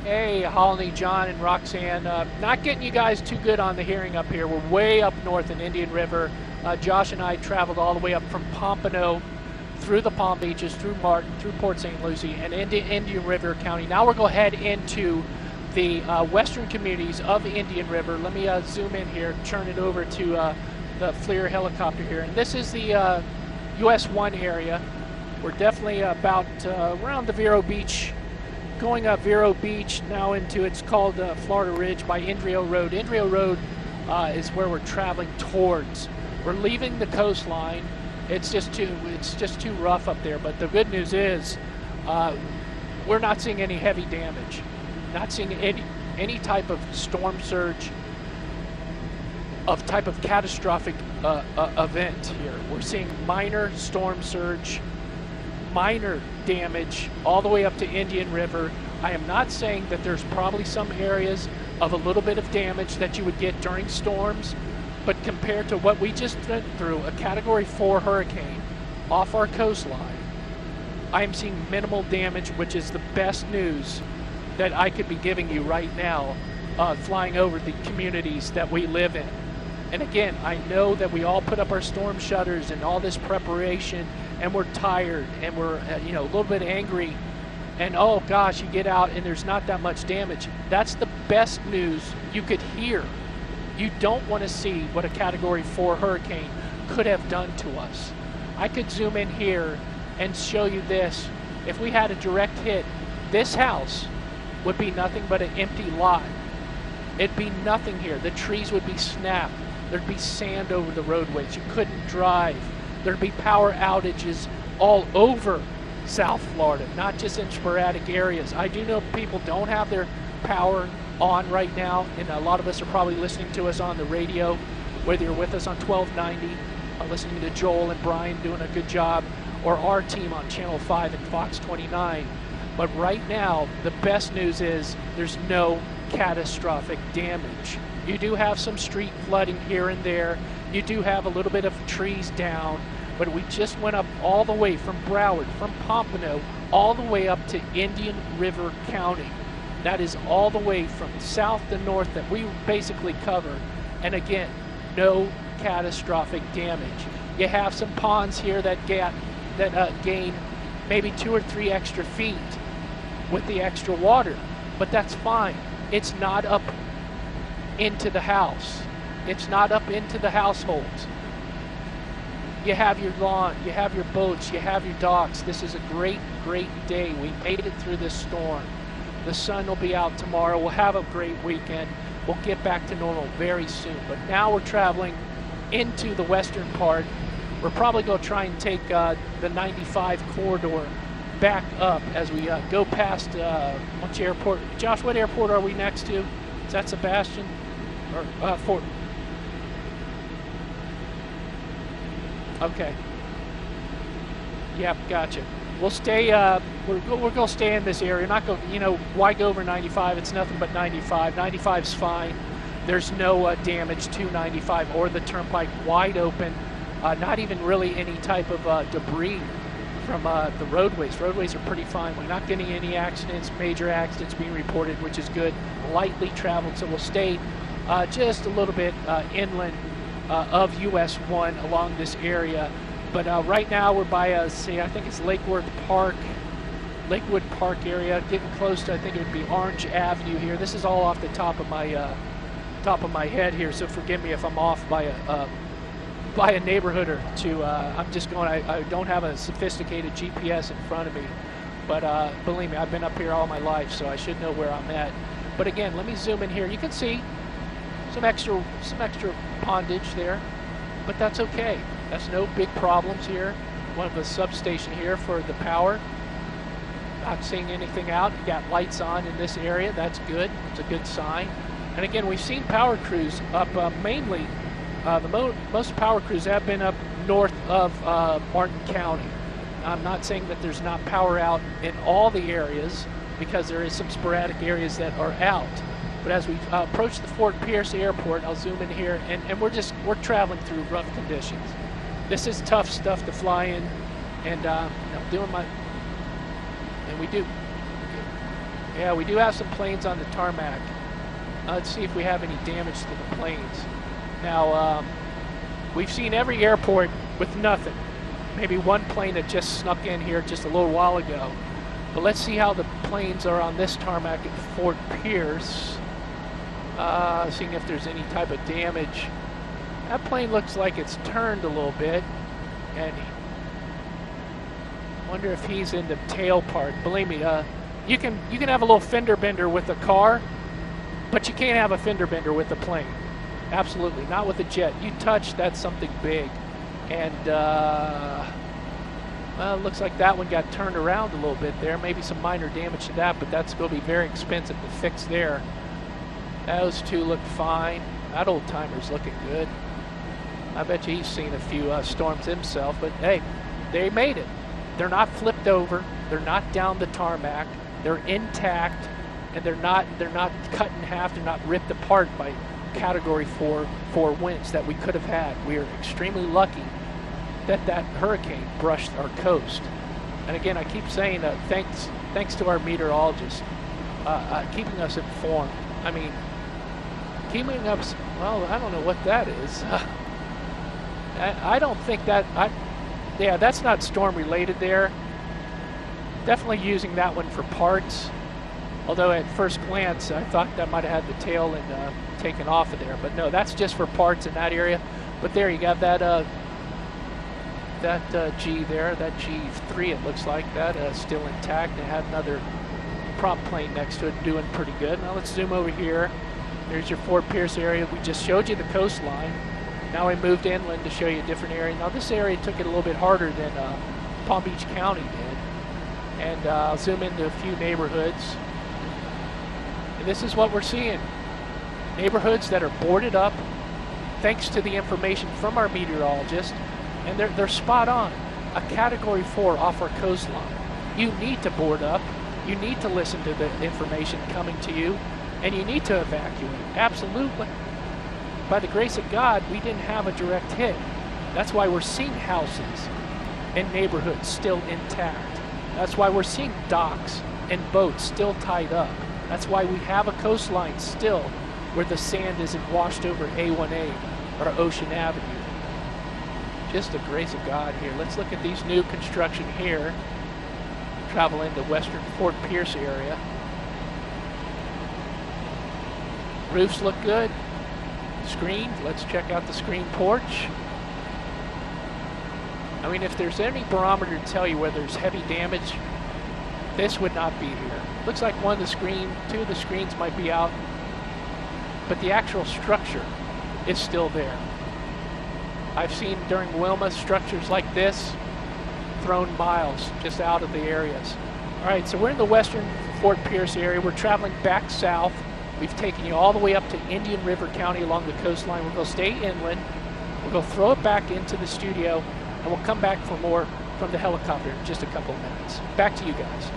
Hey, Holly, John, and Roxanne. Not getting you guys too good on the hearing up here. We're way up north in Indian River. Josh and I traveled all the way up from Pompano, through the Palm Beaches, through Martin, through Port St. Lucie, and into Indian River County. Now we're going to head into the western communities of Indian River. Let me zoom in here, turn it over to the FLIR helicopter here. And this is the US 1 area. We're definitely about around the Vero Beach, going up Vero Beach now into, it's called Florida Ridge by Indrio Road. Indrio Road is where we're traveling towards. We're leaving the coastline. It's just too rough up there. But the good news is we're not seeing any heavy damage. Not seeing any type of storm surge, of type of catastrophic event here. We're seeing minor storm surge, minor damage all the way up to Indian River. I am not saying that there's probably some areas of a little bit of damage that you would get during storms, but compared to what we just went through, a Category 4 hurricane off our coastline, I am seeing minimal damage, which is the best news that I could be giving you right now, flying over the communities that we live in. And again, I know that we all put up our storm shutters and all this preparation, and we're tired, and we're a little bit angry, and oh gosh, you get out and there's not that much damage. That's the best news you could hear. You don't want to see what a Category 4 hurricane could have done to us. I could zoom in here and show you this. If we had a direct hit, this house would be nothing but an empty lot. It'd be nothing here. The trees would be snapped. There'd be sand over the roadways. You couldn't drive. There'd be power outages all over South Florida, not just in sporadic areas. I do know people don't have their power on right now, and a lot of us are probably listening to us on the radio, whether you're with us on 1290, listening to Joel and Brian doing a good job, or our team on Channel 5 and Fox 29. But right now, the best news is there's no catastrophic damage. You do have some street flooding here and there. You do have a little bit of trees down, but we just went up all the way from Broward, from Pompano, all the way up to Indian River County. That is all the way from south to north that we basically cover. And again, no catastrophic damage. You have some ponds here that gain maybe 2 or 3 extra feet with the extra water, but that's fine. It's not up into the house. It's not up into the households. You have your lawn, you have your boats, you have your docks. This is a great, great day. We made it through this storm. The sun will be out tomorrow. We'll have a great weekend. We'll get back to normal very soon. But now we're traveling into the western part. We're probably going to try and take the 95 corridor back up as we go past which airport? Josh, what airport are we next to? Is that Sebastian or Fort? Okay. Yep, gotcha. We'll stay. We're going to stay in this area. Not go. Why go over 95? It's nothing but 95. 95's fine. There's no damage to 95 or the turnpike. Wide open. Not even really any type of debris from the roadways. Roadways are pretty fine. We're not getting any accidents, major accidents being reported, which is good. Lightly traveled, so we'll stay just a little bit inland of US 1 along this area. But right now we're by I think it's Lakewood Park area, getting close to, I think it would be Orange Avenue here. This is all off the top of my head here, so forgive me if I'm off by a neighborhood or two. I'm just going, I don't have a sophisticated GPS in front of me, but believe me, I've been up here all my life, so I should know where I'm at. But again, let me zoom in here. You can see some extra pondage there, but that's okay. That's no big problems here. One of the substation here for the power. Not seeing anything out. You got lights on in this area. That's good. It's a good sign. And again, we've seen power crews up mainly. Most power crews have been up north of Martin County. I'm not saying that there's not power out in all the areas, because there is some sporadic areas that are out. But as we approach the Fort Pierce Airport, I'll zoom in here, and we're traveling through rough conditions. This is tough stuff to fly in, and I'm doing my, and we do. Yeah, we do have some planes on the tarmac. Let's see if we have any damage to the planes. Now, we've seen every airport with nothing. Maybe one plane that just snuck in here just a little while ago. But let's see how the planes are on this tarmac at Fort Pierce. Seeing if there's any type of damage. That plane looks like it's turned a little bit. And I wonder if he's in the tail part. Believe me, you can have a little fender bender with a car, but you can't have a fender bender with a plane. Absolutely, not with a jet. You touch, that's something big. And well, it looks like that one got turned around a little bit there. Maybe some minor damage to that, but that's going to be very expensive to fix there. Those two look fine. That old timer's looking good. I bet you he's seen a few storms himself, but hey, they made it. They're not flipped over. They're not down the tarmac. They're intact, and they're not cut in half. They're not ripped apart by Category 4 winds that we could have had. We are extremely lucky that hurricane brushed our coast. And again, I keep saying thanks to our meteorologist keeping us informed. I mean, keeping us, well, I don't know what that is. I don't think that, yeah, that's not storm related there. Definitely using that one for parts. Although at first glance, I thought that might have had the tail and taken off of there. But no, that's just for parts in that area. But there you got that G there, that G3 it looks like, that still intact. It had another prop plane next to it doing pretty good. Now let's zoom over here. There's your Fort Pierce area. We just showed you the coastline. Now we moved inland to show you a different area. Now this area took it a little bit harder than Palm Beach County did. And I'll zoom into a few neighborhoods. And this is what we're seeing. Neighborhoods that are boarded up thanks to the information from our meteorologist. And they're spot on. A Category 4 off our coastline. You need to board up. You need to listen to the information coming to you. And you need to evacuate. Absolutely. By the grace of God, we didn't have a direct hit. That's why we're seeing houses and neighborhoods still intact. That's why we're seeing docks and boats still tied up. That's why we have a coastline still where the sand isn't washed over A1A or Ocean Avenue. Just the grace of God here. Let's look at these new construction here. Travel into western Fort Pierce area. Roofs look good. Screened. Let's check out the screen porch. I mean, if there's any barometer to tell you where there's heavy damage, this would not be here. Looks like two of the screens might be out, but the actual structure is still there. I've seen during Wilma structures like this thrown miles just out of the areas. All right, so we're in the western Fort Pierce area. We're traveling back south. We've taken you all the way up to Indian River County along the coastline. We're going to stay inland. We're going to throw it back into the studio, and we'll come back for more from the helicopter in just a couple of minutes. Back to you guys.